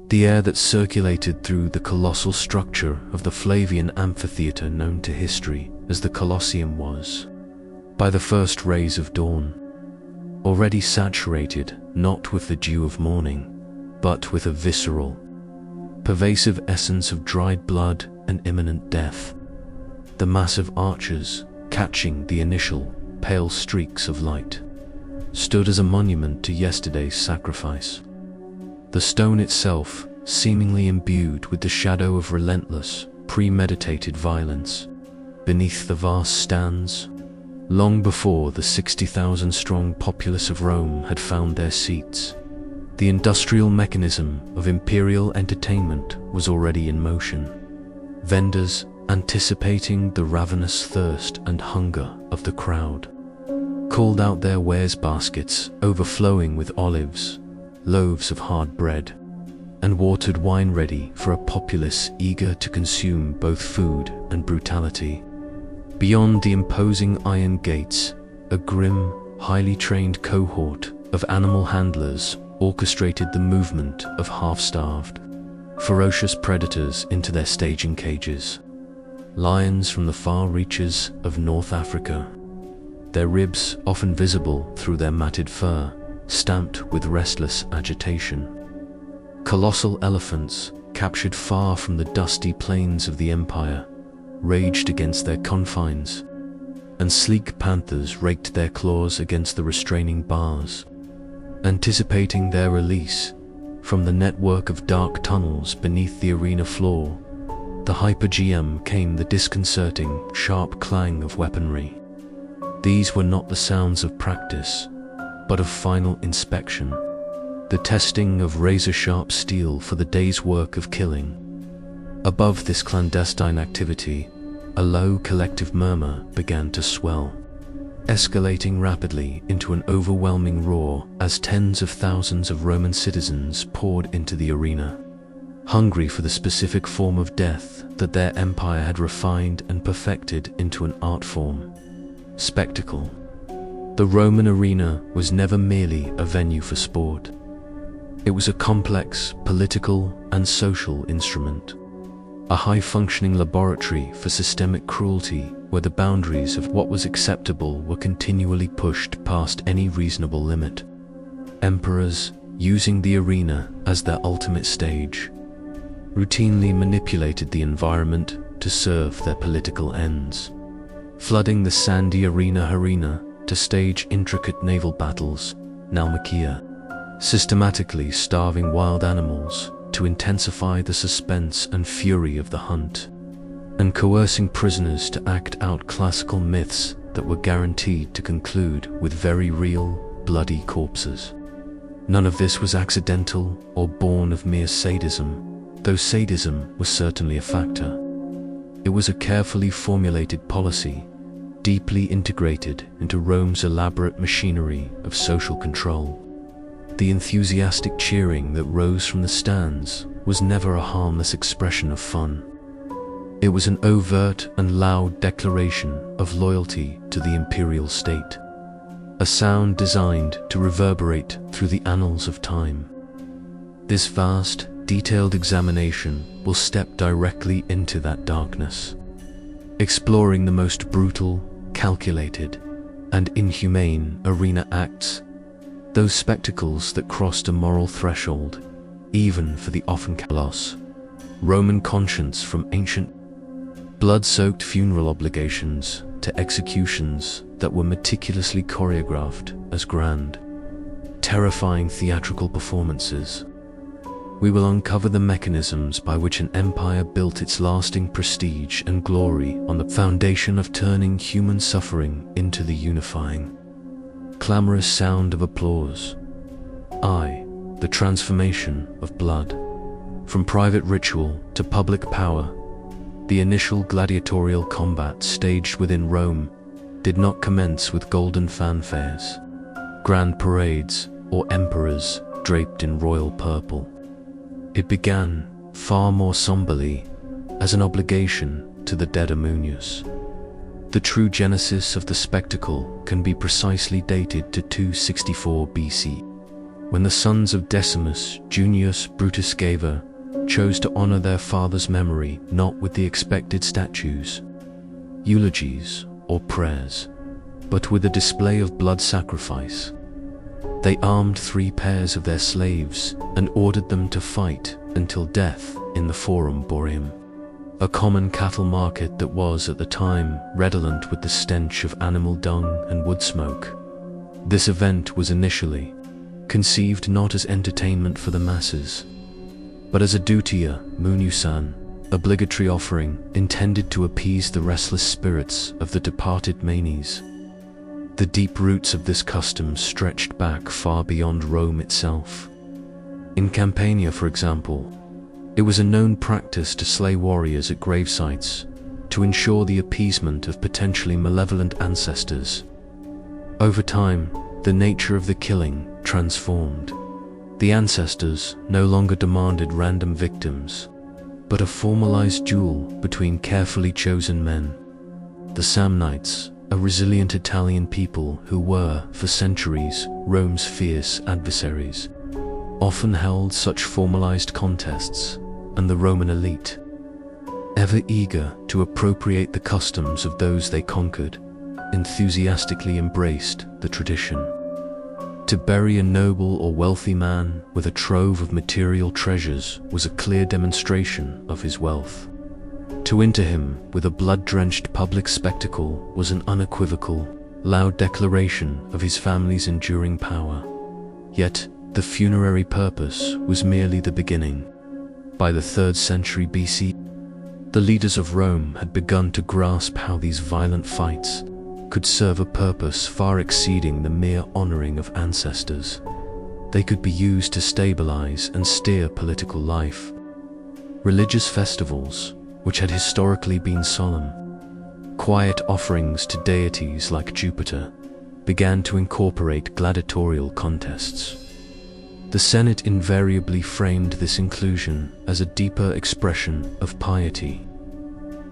the air that circulated through the colossal structure of the Flavian amphitheater known to history as the Colosseum was, by the first rays of dawn, already saturated not with the dew of morning, but with a visceral, pervasive essence of dried blood and imminent death. The massive arches, catching the initial pale streaks of light, stood as a monument to yesterday's sacrifice. The stone itself seemingly imbued with the shadow of relentless, premeditated violence. Beneath the vast stands, long before the 60,000-strong populace of Rome had found their seats, the industrial mechanism of imperial entertainment was already in motion. Vendors, anticipating the ravenous thirst and hunger of the crowd, called out their wares baskets overflowing with olives, loaves of hard bread, and watered wine ready for a populace eager to consume both food and brutality. Beyond the imposing iron gates, a grim, highly trained cohort of animal handlers orchestrated the movement of half-starved, ferocious predators into their staging cages. Lions from the far reaches of North Africa, their ribs often visible through their matted fur, stamped with restless agitation. Colossal elephants, captured far from the dusty plains of the empire, raged against their confines, and sleek panthers raked their claws against the restraining bars, anticipating their release from the network of dark tunnels beneath the arena floor. The hypergeum came the disconcerting, sharp clang of weaponry. These were not the sounds of practice, but of final inspection, the testing of razor-sharp steel for the day's work of killing. Above this clandestine activity, a low collective murmur began to swell, escalating rapidly into an overwhelming roar as tens of thousands of Roman citizens poured into the arena, hungry for the specific form of death that their empire had refined and perfected into an art form: spectacle. The Roman arena was never merely a venue for sport. It was a complex political and social instrument, a high-functioning laboratory for systemic cruelty where the boundaries of what was acceptable were continually pushed past any reasonable limit. Emperors, using the arena as their ultimate stage, routinely manipulated the environment to serve their political ends, flooding the sandy arena to stage intricate naval battles, naumachia, systematically starving wild animals to intensify the suspense and fury of the hunt, and coercing prisoners to act out classical myths that were guaranteed to conclude with very real, bloody corpses. None of this was accidental or born of mere sadism, though sadism was certainly a factor. It was a carefully formulated policy, deeply integrated into Rome's elaborate machinery of social control. The enthusiastic cheering that rose from the stands was never a harmless expression of fun. It was an overt and loud declaration of loyalty to the imperial state, a sound designed to reverberate through the annals of time. This vast, detailed examination will step directly into that darkness, exploring the most brutal, calculated, and inhumane arena acts, those spectacles that crossed a moral threshold, even for the often callous Roman conscience, from ancient blood-soaked funeral obligations to executions that were meticulously choreographed as grand, terrifying theatrical performances. We will uncover the mechanisms by which an empire built its lasting prestige and glory on the foundation of turning human suffering into the unifying, clamorous sound of applause. The transformation of blood. From private ritual to public power, the initial gladiatorial combat staged within Rome did not commence with golden fanfares, grand parades, or emperors draped in royal purple. It began, far more somberly, as an obligation to the dead Amunius. The true genesis of the spectacle can be precisely dated to 264 BC, when the sons of Decimus Junius Brutus Gaver chose to honor their father's memory not with the expected statues, eulogies, or prayers, but with a display of blood sacrifice. They armed 3 pairs of their slaves and ordered them to fight until death in the Forum Boreum, a common cattle market that was at the time redolent with the stench of animal dung and wood smoke. This event was initially conceived not as entertainment for the masses, but as a dutia munusan, obligatory offering intended to appease the restless spirits of the departed manes. The deep roots of this custom stretched back far beyond Rome itself. In Campania, for example, it was a known practice to slay warriors at gravesites to ensure the appeasement of potentially malevolent ancestors. Over time, the nature of the killing transformed. The ancestors no longer demanded random victims, but a formalized duel between carefully chosen men. The Samnites, a resilient Italian people who were, for centuries, Rome's fierce adversaries, often held such formalized contests, and the Roman elite, ever eager to appropriate the customs of those they conquered, enthusiastically embraced the tradition. To bury a noble or wealthy man with a trove of material treasures was a clear demonstration of his wealth. To inter him with a blood-drenched public spectacle was an unequivocal, loud declaration of his family's enduring power. Yet, the funerary purpose was merely the beginning. By the 3rd century BC, the leaders of Rome had begun to grasp how these violent fights could serve a purpose far exceeding the mere honoring of ancestors. They could be used to stabilize and steer political life. Religious festivals, which had historically been solemn, quiet offerings to deities like Jupiter, began to incorporate gladiatorial contests. The Senate invariably framed this inclusion as a deeper expression of piety.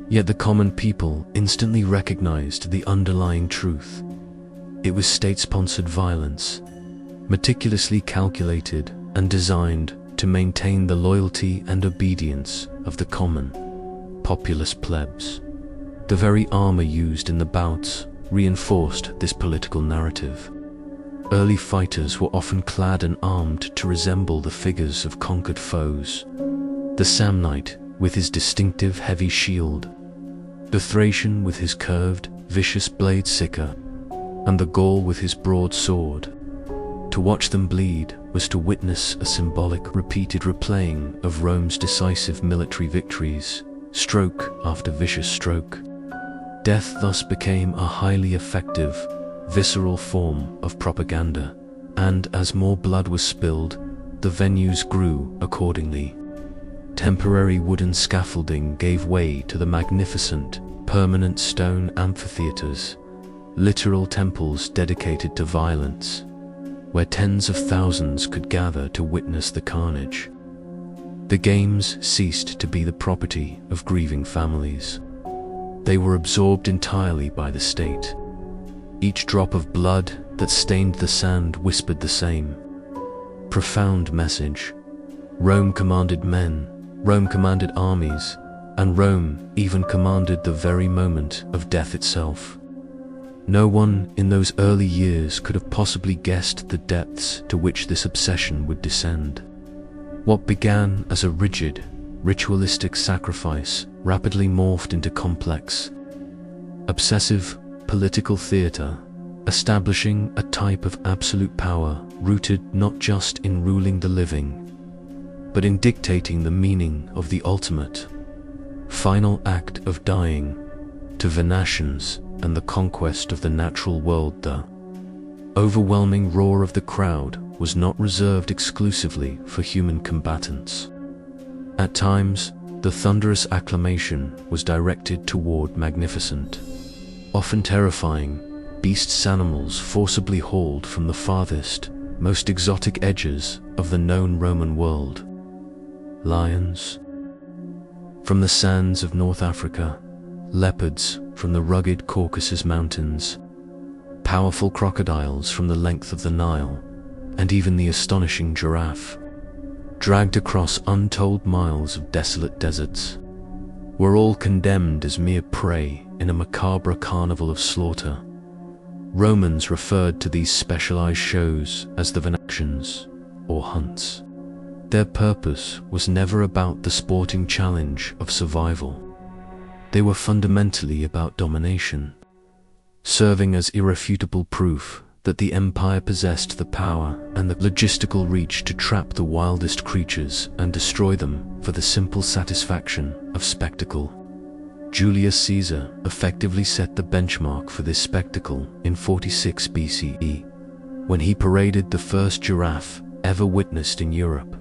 Yet the common people instantly recognized the underlying truth. It was state-sponsored violence, meticulously calculated and designed to maintain the loyalty and obedience of the common, populous plebs. The very armor used in the bouts reinforced this political narrative. Early fighters were often clad and armed to resemble the figures of conquered foes. The Samnite with his distinctive heavy shield, the Thracian with his curved, vicious blade sickle, and the Gaul with his broad sword. To watch them bleed was to witness a symbolic, repeated replaying of Rome's decisive military victories, stroke after vicious stroke. Death thus became a highly effective, visceral form of propaganda, and as more blood was spilled, the venues grew accordingly. Temporary wooden scaffolding gave way to the magnificent, permanent stone amphitheaters, literal temples dedicated to violence, where tens of thousands could gather to witness the carnage. The games ceased to be the property of grieving families. They were absorbed entirely by the state. Each drop of blood that stained the sand whispered the same profound message. Rome commanded men, Rome commanded armies, and Rome even commanded the very moment of death itself. No one in those early years could have possibly guessed the depths to which this obsession would descend. What began as a rigid, ritualistic sacrifice rapidly morphed into complex, obsessive political theater, establishing a type of absolute power rooted not just in ruling the living, but in dictating the meaning of the ultimate, final act of dying to Venetians and the conquest of the natural world. The overwhelming roar of the crowd was not reserved exclusively for human combatants. At times, the thunderous acclamation was directed toward magnificent, often terrifying, beasts, animals forcibly hauled from the farthest, most exotic edges of the known Roman world. Lions from the sands of North Africa, leopards from the rugged Caucasus Mountains, powerful crocodiles from the length of the Nile, and even the astonishing giraffe, dragged across untold miles of desolate deserts, were all condemned as mere prey in a macabre carnival of slaughter. Romans referred to these specialized shows as the venations, or hunts. Their purpose was never about the sporting challenge of survival. They were fundamentally about domination, serving as irrefutable proof that the empire possessed the power and the logistical reach to trap the wildest creatures and destroy them for the simple satisfaction of spectacle. Julius Caesar effectively set the benchmark for this spectacle in 46 BCE, when he paraded the first giraffe ever witnessed in Europe.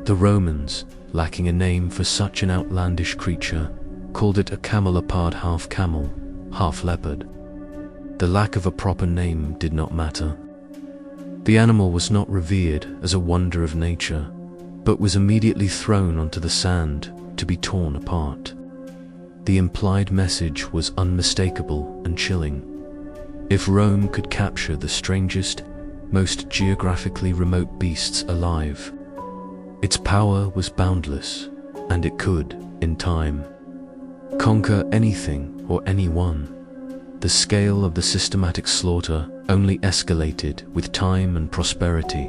The Romans, lacking a name for such an outlandish creature, called it a camelopard, half camel, half leopard. The lack of a proper name did not matter. The animal was not revered as a wonder of nature, but was immediately thrown onto the sand to be torn apart. The implied message was unmistakable and chilling. If Rome could capture the strangest, most geographically remote beasts alive, its power was boundless, and it could, in time, conquer anything or anyone. The scale of the systematic slaughter only escalated with time and prosperity.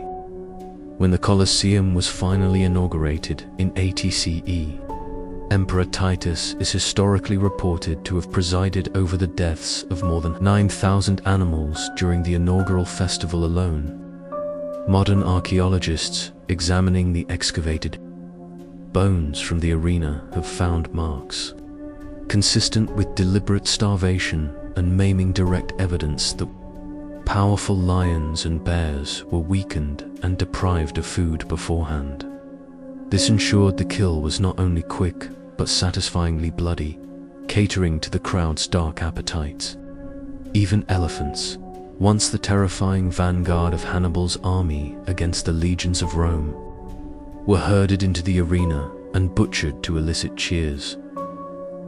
When the Colosseum was finally inaugurated in 80 CE, Emperor Titus is historically reported to have presided over the deaths of more than 9,000 animals during the inaugural festival alone. Modern archaeologists examining the excavated bones from the arena have found marks consistent with deliberate starvation and maiming, direct evidence that powerful lions and bears were weakened and deprived of food beforehand. This ensured the kill was not only quick, but satisfyingly bloody, catering to the crowd's dark appetites. Even elephants, once the terrifying vanguard of Hannibal's army against the legions of Rome, were herded into the arena and butchered to elicit cheers.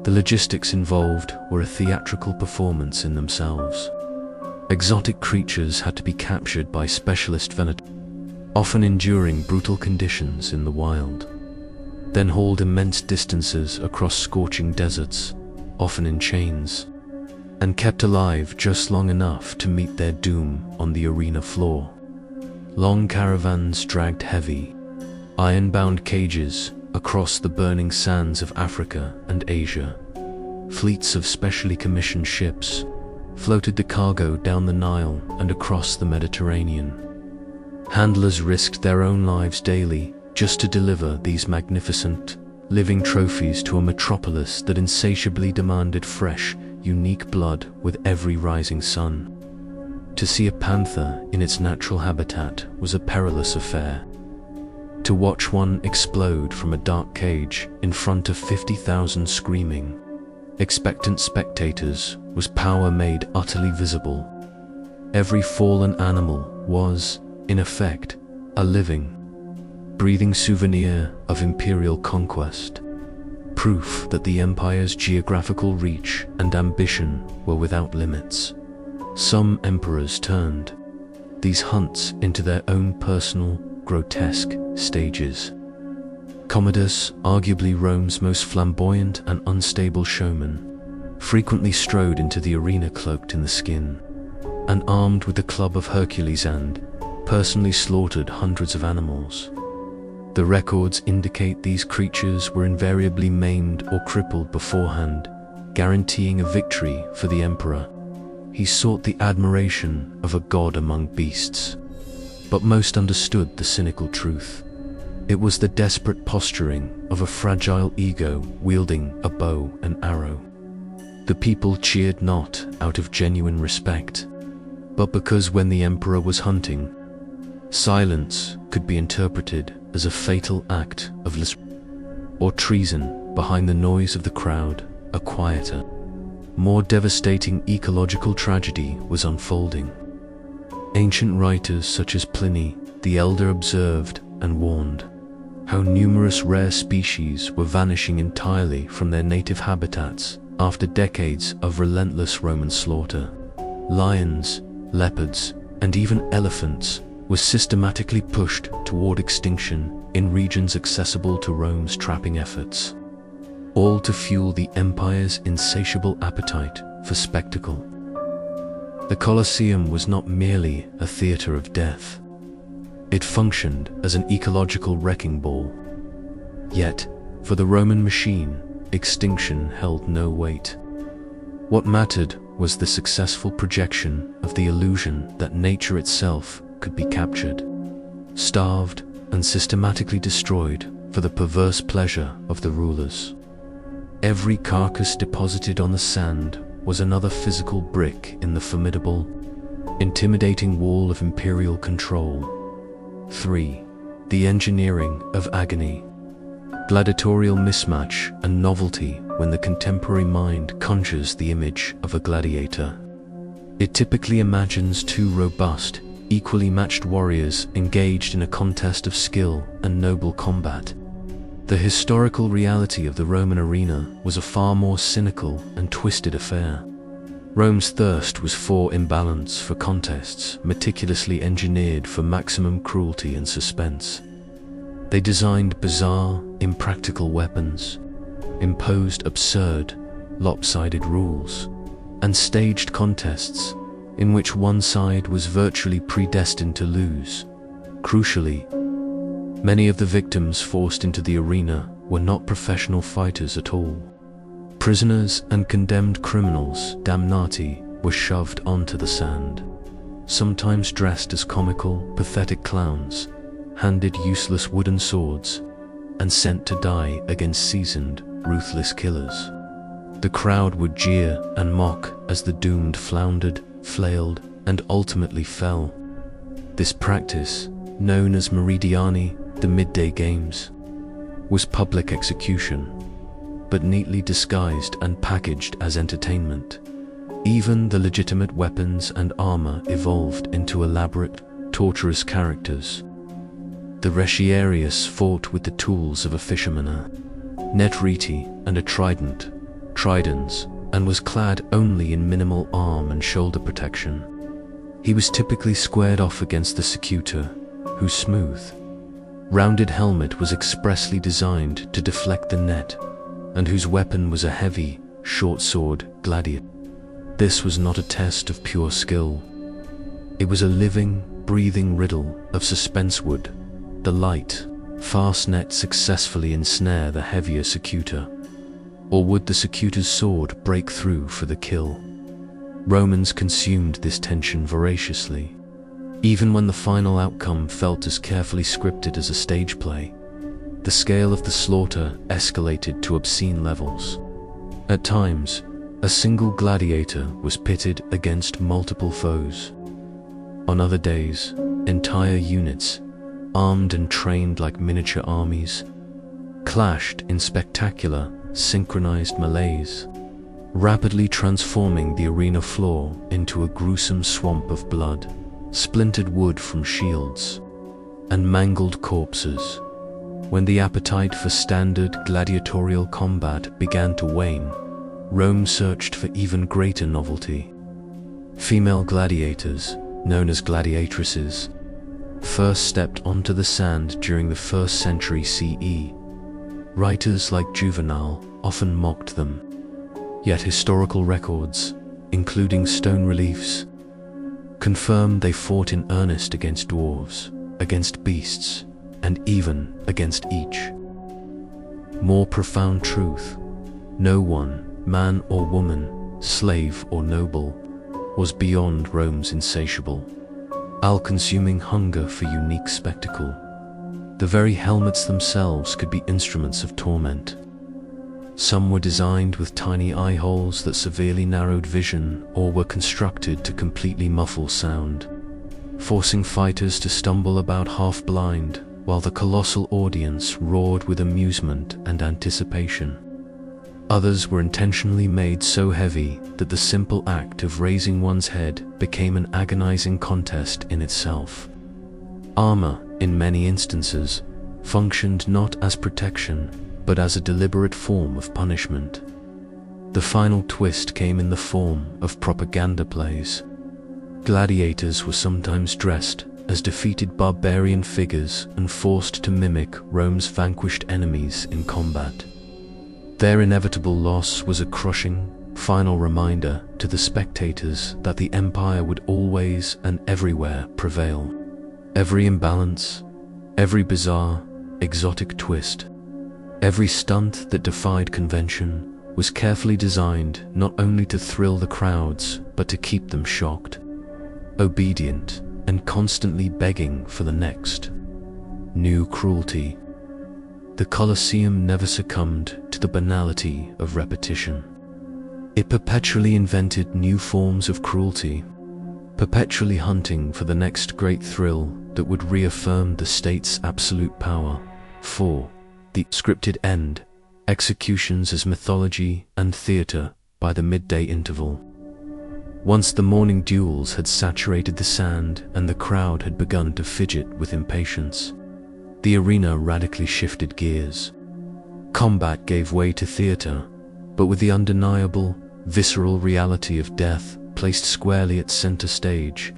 The logistics involved were a theatrical performance in themselves. Exotic creatures had to be captured by specialist venators, often enduring brutal conditions in the wild, then hauled immense distances across scorching deserts, often in chains, and kept alive just long enough to meet their doom on the arena floor. Long caravans dragged heavy, iron-bound cages across the burning sands of Africa and Asia. Fleets of specially commissioned ships floated the cargo down the Nile and across the Mediterranean. Handlers risked their own lives daily just to deliver these magnificent, living trophies to a metropolis that insatiably demanded fresh, unique blood with every rising sun. To see a panther in its natural habitat was a perilous affair. To watch one explode from a dark cage in front of 50,000 screaming, expectant spectators was power made utterly visible. Every fallen animal was, in effect, a living, breathing souvenir of imperial conquest, proof that the empire's geographical reach and ambition were without limits. Some emperors turned these hunts into their own personal, grotesque stages. Commodus, arguably Rome's most flamboyant and unstable showman, frequently strode into the arena cloaked in the skin, and armed with the club of Hercules, and personally slaughtered hundreds of animals. The records indicate these creatures were invariably maimed or crippled beforehand, guaranteeing a victory for the emperor. He sought the admiration of a god among beasts, but most understood the cynical truth. It was the desperate posturing of a fragile ego wielding a bow and arrow. The people cheered not out of genuine respect, but because when the emperor was hunting, silence could be interpreted as a fatal act of or treason. Behind the noise of the crowd, a quieter, more devastating ecological tragedy was unfolding. Ancient writers such as Pliny the Elder observed and warned how numerous rare species were vanishing entirely from their native habitats after decades of relentless Roman slaughter. Lions, leopards, and even elephants was systematically pushed toward extinction in regions accessible to Rome's trapping efforts, all to fuel the empire's insatiable appetite for spectacle. The Colosseum was not merely a theater of death. It functioned as an ecological wrecking ball. Yet, for the Roman machine, extinction held no weight. What mattered was the successful projection of the illusion that nature itself could be captured, starved, and systematically destroyed for the perverse pleasure of the rulers. Every carcass deposited on the sand was another physical brick in the formidable, intimidating wall of imperial control. 3. The engineering of agony. Gladiatorial mismatch and novelty. When the contemporary mind conjures the image of a gladiator, it typically imagines two robust, equally matched warriors engaged in a contest of skill and noble combat. The historical reality of the Roman arena was a far more cynical and twisted affair. Rome's thirst was for imbalance, for contests meticulously engineered for maximum cruelty and suspense. They designed bizarre, impractical weapons, imposed absurd, lopsided rules, and staged contests in which one side was virtually predestined to lose. Crucially, many of the victims forced into the arena were not professional fighters at all. Prisoners and condemned criminals, damnati, were shoved onto the sand, sometimes dressed as comical, pathetic clowns, handed useless wooden swords, and sent to die against seasoned, ruthless killers. The crowd would jeer and mock as the doomed floundered, flailed, and ultimately fell. This practice, known as Meridiani, the midday games, was public execution, but neatly disguised and packaged as entertainment. Even the legitimate weapons and armor evolved into elaborate, torturous characters. The retiarius fought with the tools of a fisherman, netriti, and a trident, tridens, and was clad only in minimal arm and shoulder protection. He was typically squared off against the secutor, whose smooth, rounded helmet was expressly designed to deflect the net, and whose weapon was a heavy, short sword gladiator. This was not a test of pure skill. It was a living, breathing riddle of suspense. Would the light, fast net successfully ensnare the heavier secutor, or would the secutor's sword break through for the kill? Romans consumed this tension voraciously, even when the final outcome felt as carefully scripted as a stage play. The scale of the slaughter escalated to obscene levels. At times, a single gladiator was pitted against multiple foes. On other days, entire units, armed and trained like miniature armies, clashed in spectacular, synchronized melees, rapidly transforming the arena floor into a gruesome swamp of blood, splintered wood from shields, and mangled corpses. When the appetite for standard gladiatorial combat began to wane, Rome searched for even greater novelty. Female gladiators, known as gladiatresses, first stepped onto the sand during the 1st century CE. Writers like Juvenal often mocked them. Yet historical records, including stone reliefs, confirm they fought in earnest against dwarves, against beasts, and even against each. More profound truth: no one, man or woman, slave or noble, was beyond Rome's insatiable, all-consuming hunger for unique spectacle. The very helmets themselves could be instruments of torment. Some were designed with tiny eye holes that severely narrowed vision, or were constructed to completely muffle sound, forcing fighters to stumble about half-blind, while the colossal audience roared with amusement and anticipation. Others were intentionally made so heavy that the simple act of raising one's head became an agonizing contest in itself. Armor, in many instances, functioned not as protection, but as a deliberate form of punishment. The final twist came in the form of propaganda plays. Gladiators were sometimes dressed as defeated barbarian figures and forced to mimic Rome's vanquished enemies in combat. Their inevitable loss was a crushing, final reminder to the spectators that the empire would always and everywhere prevail. Every imbalance, every bizarre, exotic twist, every stunt that defied convention was carefully designed not only to thrill the crowds but to keep them shocked, obedient, and constantly begging for the next new cruelty. The Colosseum never succumbed to the banality of repetition. It perpetually invented new forms of cruelty, perpetually hunting for the next great thrill that would reaffirm the state's absolute power. 4. The scripted end, executions as mythology and theater by the midday interval. Once the morning duels had saturated the sand and the crowd had begun to fidget with impatience, the arena radically shifted gears. Combat gave way to theater, but with the undeniable, visceral reality of death placed squarely at center stage.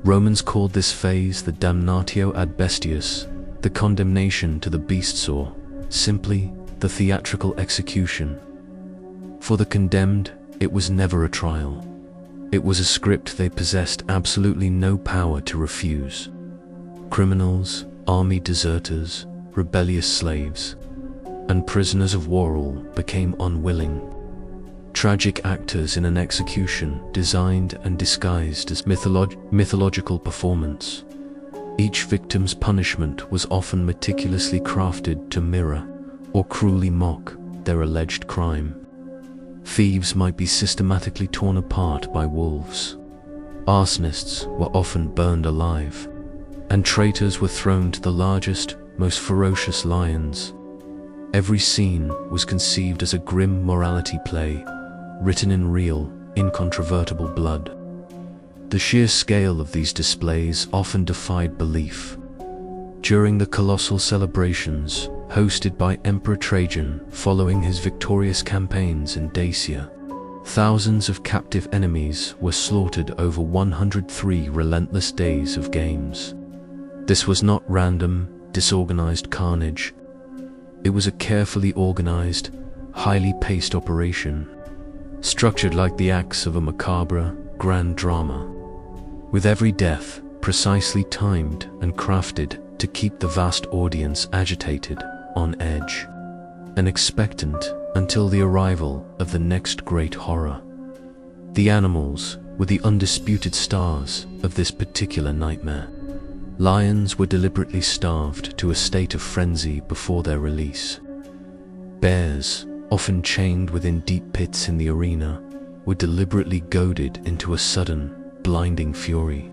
Romans called this phase the damnatio ad bestias, the condemnation to the beasts, or simply the theatrical execution. For the condemned, it was never a trial. It was a script they possessed absolutely no power to refuse. Criminals, army deserters, rebellious slaves, and prisoners of war all became unwilling, tragic actors in an execution designed and disguised as mythological performance. Each victim's punishment was often meticulously crafted to mirror or cruelly mock their alleged crime. Thieves might be systematically torn apart by wolves. Arsonists were often burned alive, and traitors were thrown to the largest, most ferocious lions. Every scene was conceived as a grim morality play, written in real, incontrovertible blood. The sheer scale of these displays often defied belief. During the colossal celebrations hosted by Emperor Trajan following his victorious campaigns in Dacia, thousands of captive enemies were slaughtered over 103 relentless days of games. This was not random, disorganized carnage. It was a carefully organized, highly paced operation, structured like the acts of a macabre, grand drama, with every death precisely timed and crafted to keep the vast audience agitated, on edge, and expectant until the arrival of the next great horror. The animals were the undisputed stars of this particular nightmare. Lions were deliberately starved to a state of frenzy before their release. Bears, often chained within deep pits in the arena, were deliberately goaded into a sudden, blinding fury.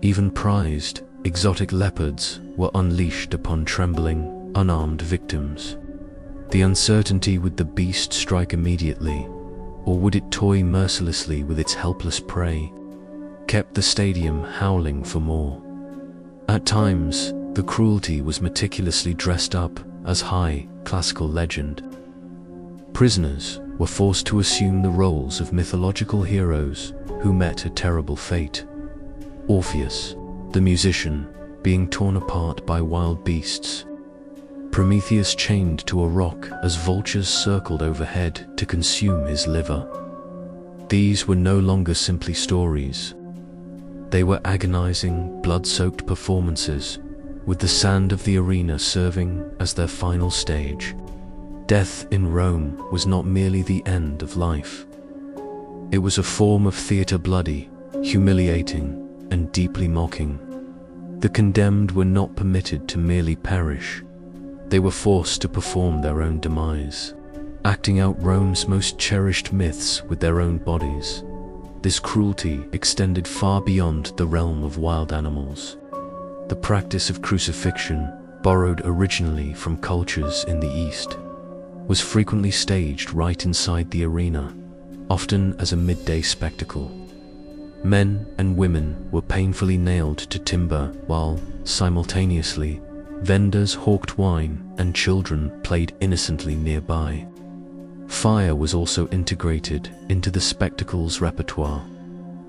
Even prized, exotic leopards were unleashed upon trembling, unarmed victims. The uncertainty: would the beast strike immediately, or would it toy mercilessly with its helpless prey, kept the stadium howling for more. At times, the cruelty was meticulously dressed up as high, classical legend. Prisoners were forced to assume the roles of mythological heroes who met a terrible fate. Orpheus, the musician, being torn apart by wild beasts. Prometheus chained to a rock as vultures circled overhead to consume his liver. These were no longer simply stories. They were agonizing, blood-soaked performances, with the sand of the arena serving as their final stage. Death in Rome was not merely the end of life. It was a form of theater, bloody, humiliating, and deeply mocking. The condemned were not permitted to merely perish. They were forced to perform their own demise, acting out Rome's most cherished myths with their own bodies. This cruelty extended far beyond the realm of wild animals. The practice of crucifixion, borrowed originally from cultures in the East, was frequently staged right inside the arena, often as a midday spectacle. Men and women were painfully nailed to timber while, simultaneously, vendors hawked wine and children played innocently nearby. Fire was also integrated into the spectacle's repertoire.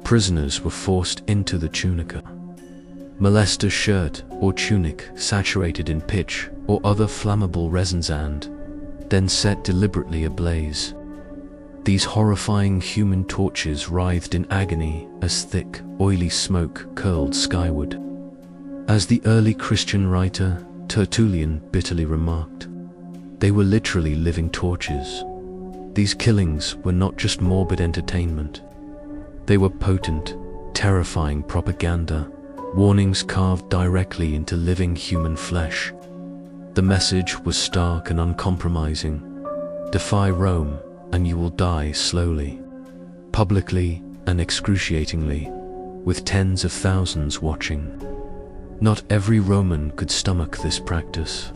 Prisoners were forced into the tunica. molester shirt or tunic saturated in pitch or other flammable resins and then set deliberately ablaze. These horrifying human torches writhed in agony as thick, oily smoke curled skyward. As the early Christian writer Tertullian bitterly remarked, they were literally living torches. These killings were not just morbid entertainment. They were potent, terrifying propaganda, warnings carved directly into living human flesh. The message was stark and uncompromising. Defy Rome, and you will die slowly, publicly and excruciatingly, with tens of thousands watching. Not every Roman could stomach this practice.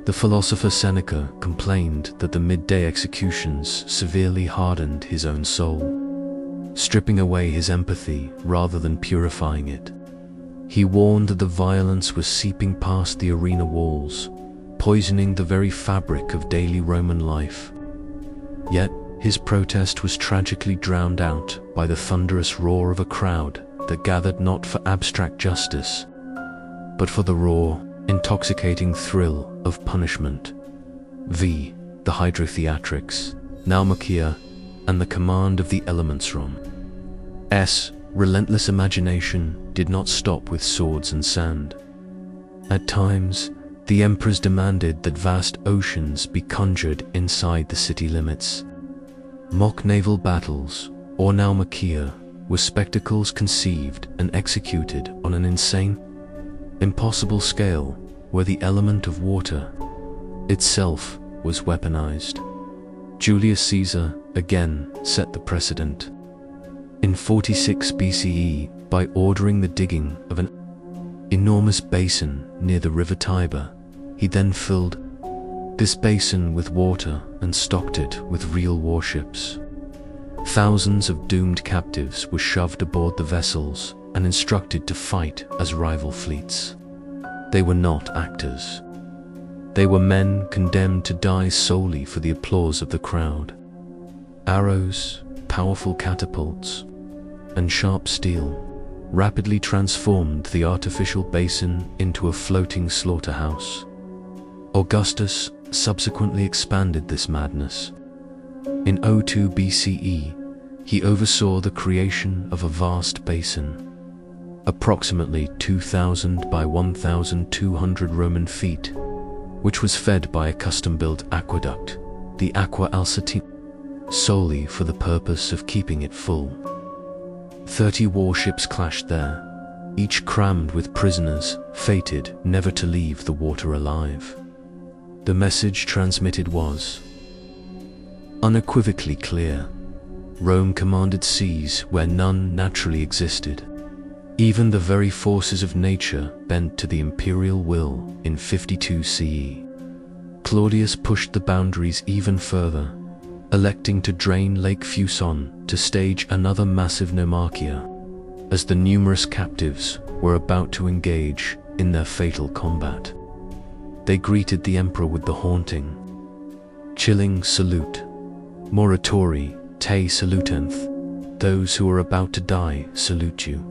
The philosopher Seneca complained that the midday executions severely hardened his own soul, stripping away his empathy rather than purifying it. He warned that the violence was seeping past the arena walls, poisoning the very fabric of daily Roman life. Yet, his protest was tragically drowned out by the thunderous roar of a crowd that gathered not for abstract justice, but for the raw, intoxicating thrill of punishment. The hydrotheatrics, naumachia, and the command of the elements from relentless imagination did not stop with swords and sand. At times, the emperors demanded that vast oceans be conjured inside the city limits. Mock naval battles, or naumachia, were spectacles conceived and executed on an insane, impossible scale where the element of water itself was weaponized. Julius Caesar again set the precedent. In 46 BCE, by ordering the digging of an enormous basin near the river Tiber, he then filled this basin with water and stocked it with real warships. Thousands of doomed captives were shoved aboard the vessels and instructed to fight as rival fleets. They were not actors. They were men condemned to die solely for the applause of the crowd. Arrows, powerful catapults, and sharp steel rapidly transformed the artificial basin into a floating slaughterhouse. Augustus subsequently expanded this madness. In 02 BCE, he oversaw the creation of a vast basin, approximately 2,000 by 1,200 Roman feet, which was fed by a custom-built aqueduct, the Aqua Alsitina, solely for the purpose of keeping it full. 30 warships clashed there, each crammed with prisoners fated never to leave the water alive. The message transmitted was unequivocally clear. Rome commanded seas where none naturally existed. Even the very forces of nature bent to the imperial will in 52 CE. Claudius pushed the boundaries even further, electing to drain Lake Fuson to stage another massive naumachia, as the numerous captives were about to engage in their fatal combat. They greeted the emperor with the haunting, chilling salute. Moratori te salutenth. Those who are about to die salute you.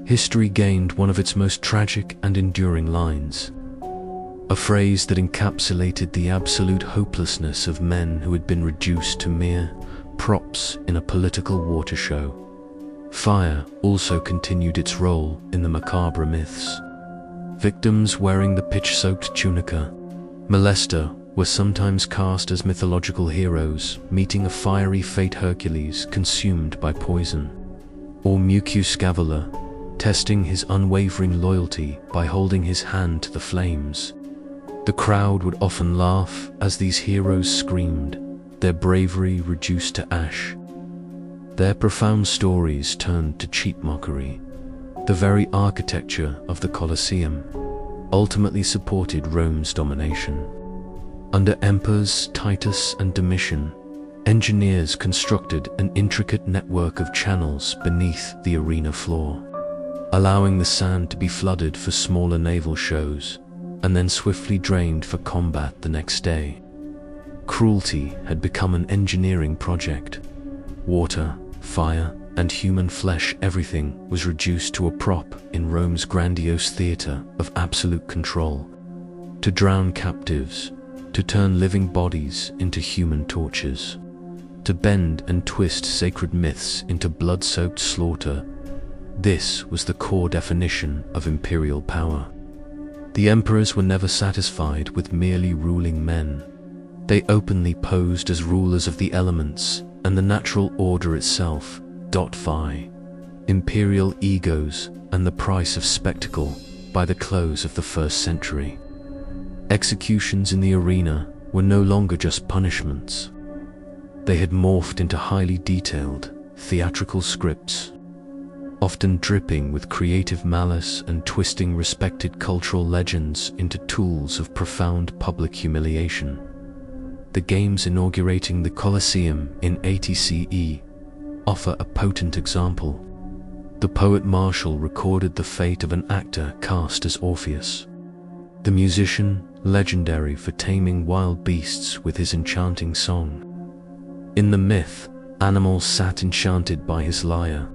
History gained one of its most tragic and enduring lines, a phrase that encapsulated the absolute hopelessness of men who had been reduced to mere props in a political water show. Fire also continued its role in the macabre myths. Victims wearing the pitch-soaked tunica, molester, were sometimes cast as mythological heroes, meeting a fiery fate Hercules consumed by poison, or Mucius Scapula, testing his unwavering loyalty by holding his hand to the flames. The crowd would often laugh as these heroes screamed, their bravery reduced to ash. Their profound stories turned to cheap mockery. The very architecture of the Colosseum ultimately supported Rome's domination. Under emperors Titus and Domitian, engineers constructed an intricate network of channels beneath the arena floor, allowing the sand to be flooded for smaller naval shows and then swiftly drained for combat the next day. Cruelty had become an engineering project. Water, fire, and human flesh, everything was reduced to a prop in Rome's grandiose theater of absolute control. To drown captives, to turn living bodies into human torches, to bend and twist sacred myths into blood-soaked slaughter. This was the core definition of imperial power. The emperors were never satisfied with merely ruling men. They openly posed as rulers of the elements and the natural order itself. Phi. Imperial egos and the price of spectacle by the close of the 1st century. Executions in the arena were no longer just punishments. They had morphed into highly detailed, theatrical scripts, often dripping with creative malice and twisting respected cultural legends into tools of profound public humiliation. The games inaugurating the Colosseum in 80 CE offer a potent example. The poet Martial recorded the fate of an actor cast as Orpheus. The musician, legendary for taming wild beasts with his enchanting song. In the myth, animals sat enchanted by his lyre.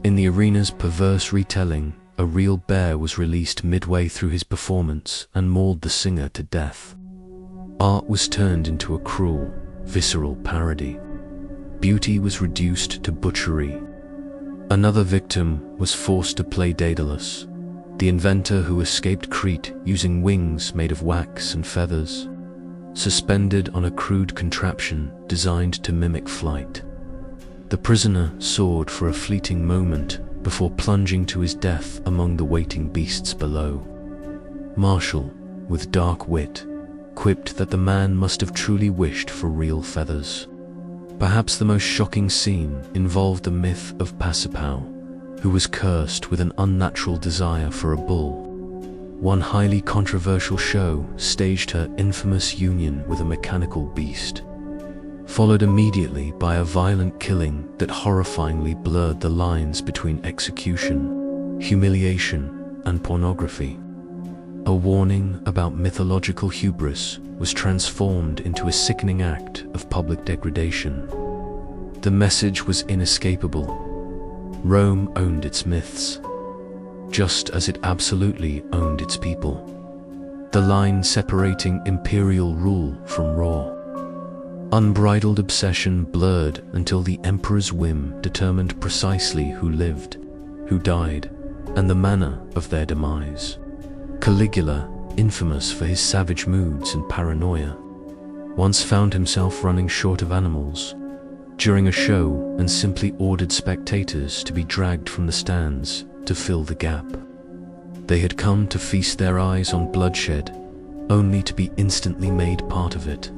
In the arena's perverse retelling, a real bear was released midway through his performance and mauled the singer to death. Art was turned into a cruel, visceral parody. Beauty was reduced to butchery. Another victim was forced to play Daedalus, the inventor who escaped Crete using wings made of wax and feathers, suspended on a crude contraption designed to mimic flight. The prisoner soared for a fleeting moment before plunging to his death among the waiting beasts below. Martial, with dark wit, quipped that the man must have truly wished for real feathers. Perhaps the most shocking scene involved the myth of Pasiphae, who was cursed with an unnatural desire for a bull. One highly controversial show staged her infamous union with a mechanical beast, followed immediately by a violent killing that horrifyingly blurred the lines between execution, humiliation, and pornography. A warning about mythological hubris was transformed into a sickening act of public degradation. The message was inescapable. Rome owned its myths, just as it absolutely owned its people. The line separating imperial rule from raw, unbridled obsession blurred until the emperor's whim determined precisely who lived, who died, and the manner of their demise. Caligula, infamous for his savage moods and paranoia, once found himself running short of animals during a show and simply ordered spectators to be dragged from the stands to fill the gap. They had come to feast their eyes on bloodshed, only to be instantly made part of it.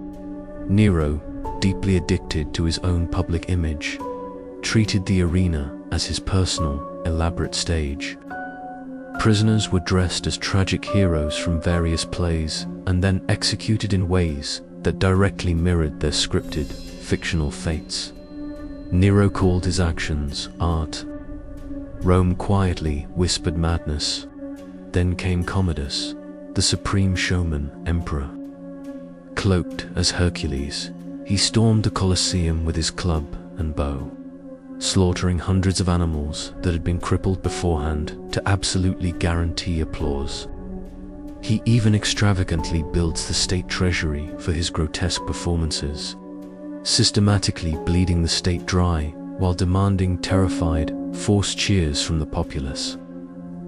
Nero, deeply addicted to his own public image, treated the arena as his personal, elaborate stage. Prisoners were dressed as tragic heroes from various plays and then executed in ways that directly mirrored their scripted, fictional fates. Nero called his actions art. Rome quietly whispered madness. Then came Commodus, the supreme showman emperor. Cloaked as Hercules, he stormed the Colosseum with his club and bow, slaughtering hundreds of animals that had been crippled beforehand to absolutely guarantee applause. He even extravagantly builds the state treasury for his grotesque performances, systematically bleeding the state dry while demanding terrified, forced cheers from the populace.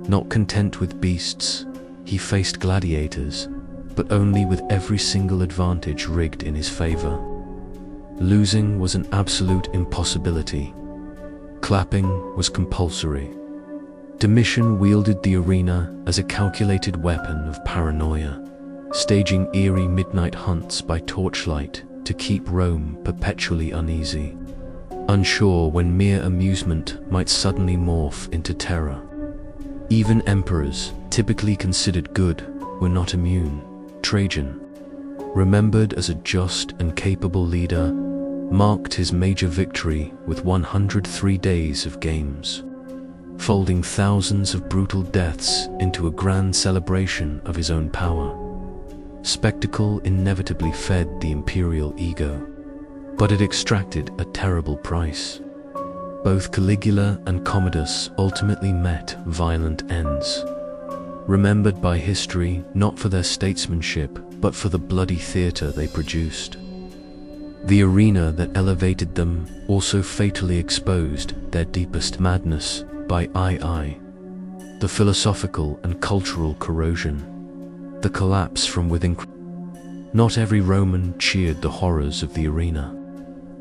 Not content with beasts, he faced gladiators, but only with every single advantage rigged in his favor. Losing was an absolute impossibility. Clapping was compulsory. Domitian wielded the arena as a calculated weapon of paranoia, staging eerie midnight hunts by torchlight to keep Rome perpetually uneasy, unsure when mere amusement might suddenly morph into terror. Even emperors, typically considered good, were not immune. Trajan, remembered as a just and capable leader, marked his major victory with 103 days of games, folding thousands of brutal deaths into a grand celebration of his own power. Spectacle inevitably fed the imperial ego, but it extracted a terrible price. both Caligula and Commodus ultimately met violent ends. Remembered by history not for their statesmanship, but for the bloody theater they produced. The arena that elevated them also fatally exposed their deepest madness by II, the philosophical and cultural corrosion, the collapse from within. Not every Roman cheered the horrors of the arena.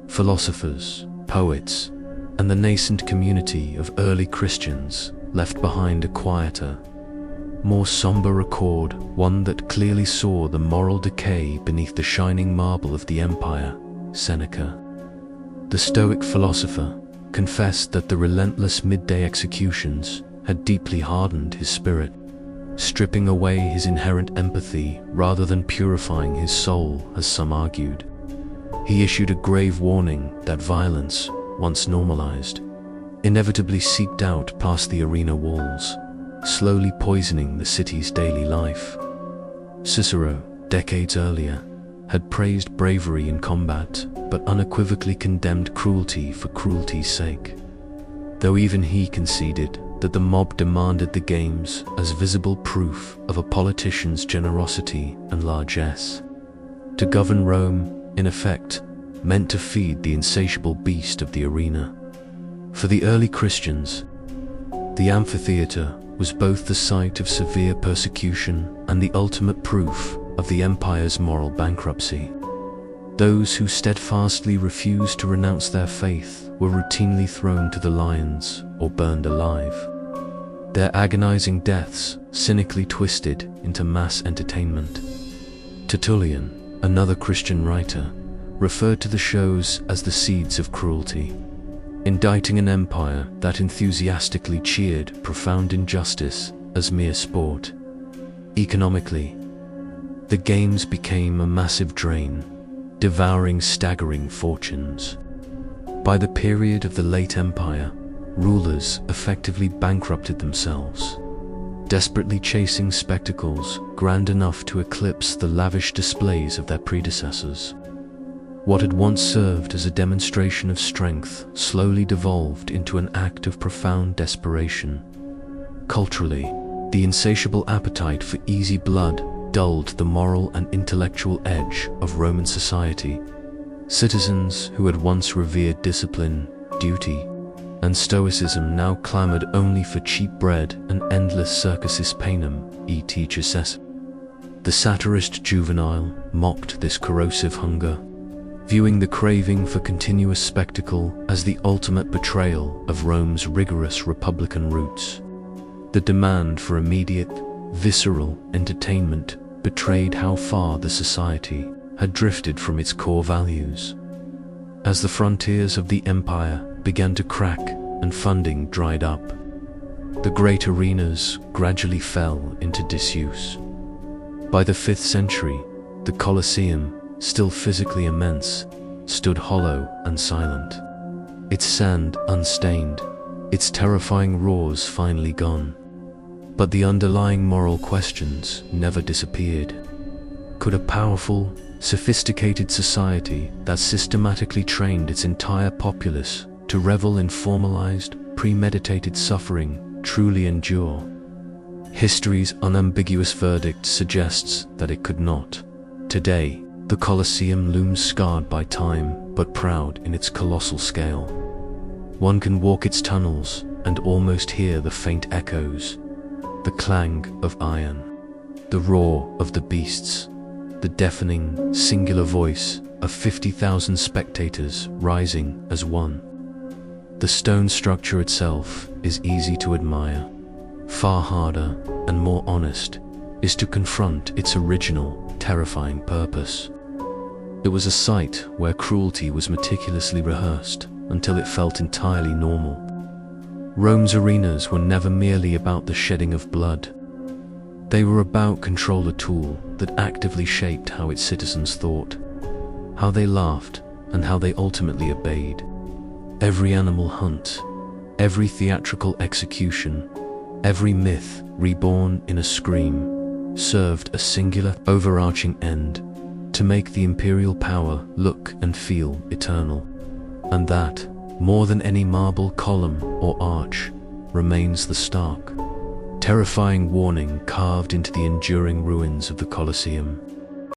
Philosophers, poets, and the nascent community of early Christians left behind a quieter, more somber record, one that clearly saw the moral decay beneath the shining marble of the empire. Seneca, the Stoic philosopher, confessed that the relentless midday executions had deeply hardened his spirit, stripping away his inherent empathy rather than purifying his soul, as some argued. He issued a grave warning that violence, once normalized, inevitably seeped out past the arena walls, slowly poisoning the city's daily life. Cicero, decades earlier, had praised bravery in combat, but unequivocally condemned cruelty for cruelty's sake. Though even he conceded that the mob demanded the games as visible proof of a politician's generosity and largesse. To govern Rome, in effect, meant to feed the insatiable beast of the arena. For the early Christians, the amphitheater was both the site of severe persecution and the ultimate proof of the empire's moral bankruptcy. Those who steadfastly refused to renounce their faith were routinely thrown to the lions or burned alive, their agonizing deaths cynically twisted into mass entertainment. Tertullian, another Christian writer, referred to the shows as the seeds of cruelty, indicting an empire that enthusiastically cheered profound injustice as mere sport. Economically, the games became a massive drain, devouring staggering fortunes. By the period of the late empire, rulers effectively bankrupted themselves, desperately chasing spectacles grand enough to eclipse the lavish displays of their predecessors. What had once served as a demonstration of strength slowly devolved into an act of profound desperation. Culturally, the insatiable appetite for easy blood dulled the moral and intellectual edge of Roman society. Citizens who had once revered discipline, duty, and stoicism now clamored only for cheap bread and endless circuses panem, et cess. The satirist Juvenal mocked this corrosive hunger, viewing the craving for continuous spectacle as the ultimate betrayal of Rome's rigorous republican roots. The demand for immediate, visceral entertainment betrayed how far the society had drifted from its core values. As the frontiers of the empire began to crack and funding dried up, the great arenas gradually fell into disuse. By the 5th century, the Colosseum, still physically immense, stood hollow and silent, its sand unstained, its terrifying roars finally gone. But the underlying moral questions never disappeared. Could a powerful, sophisticated society that systematically trained its entire populace to revel in formalized, premeditated suffering truly endure? History's unambiguous verdict suggests that it could not. Today, the Colosseum looms scarred by time, but proud in its colossal scale. One can walk its tunnels and almost hear the faint echoes, the clang of iron, the roar of the beasts, the deafening, singular voice of 50,000 spectators rising as one. The stone structure itself is easy to admire. Far harder and more honest is to confront its original, terrifying purpose. It was a site where cruelty was meticulously rehearsed until it felt entirely normal. Rome's arenas were never merely about the shedding of blood. They were about control, a tool that actively shaped how its citizens thought, how they laughed, and how they ultimately obeyed. Every animal hunt, every theatrical execution, every myth reborn in a scream served a singular, overarching end: to make the imperial power look and feel eternal. And that, More than any marble column or arch remains the stark, terrifying warning carved into the enduring ruins of the Colosseum.